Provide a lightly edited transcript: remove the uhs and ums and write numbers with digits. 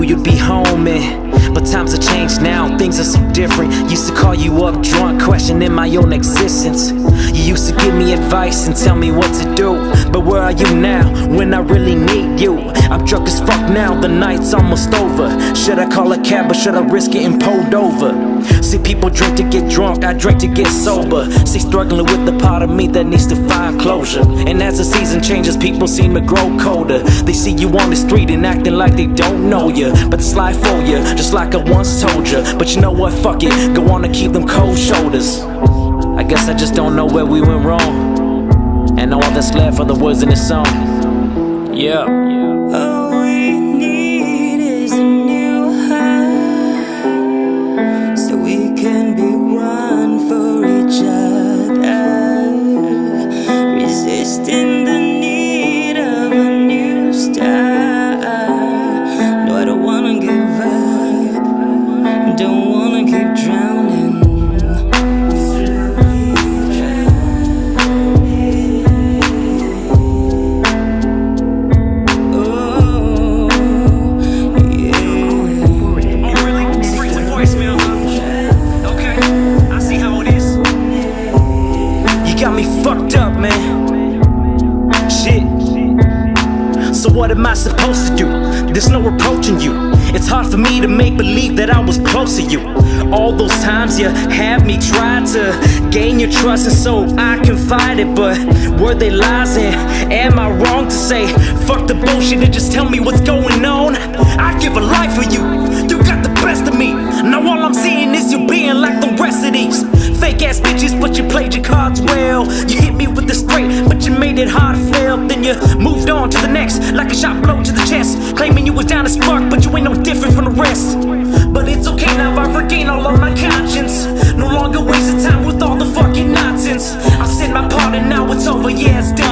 you'd be home, but times have changed now, things are so different. Used to call you up drunk, questioning my own existence. You used to give me advice and tell me what to do, but where are you now, when I really need you? I'm drunk as fuck now, the night's almost over. Should I call a cab or should I risk getting pulled over? See, people drink to get drunk, I drink to get sober. See, struggling with the part of me that needs to find closure. And as the season changes, people seem to grow colder. They see you on the street and acting like they don't know you, but they slide for you, just like I once told you. But you know what, fuck it, go on and keep them cold shoulders. I guess I just don't know where we went wrong, and all that's left are the words in this song. Yeah. All we need is a new heart, so we can be one for each other, resisting the need of a new start. No, I don't wanna give up, don't wanna keep drowning. Got me fucked up, man. Shit. So what am I supposed to do? There's no approaching you. It's hard for me to make believe that I was close to you. All those times you had me try to gain your trust, and so I confided, but were they lies, and am I wrong to say fuck the bullshit and just tell me what's going on? I'd give a life for you. You got the best of me. Now all I'm seeing is you being like the rest of these fake ass bitches, but you played your cards well. You hit me with the straight, but you made it hard to fail. Then you moved on to the next, like a shot blow to the chest, claiming you was down as fuck, but you ain't no different from the rest. But it's okay now, I regain all of my conscience. No longer wasting time with all the fucking nonsense. I've said my part and now it's over, yeah, it's done.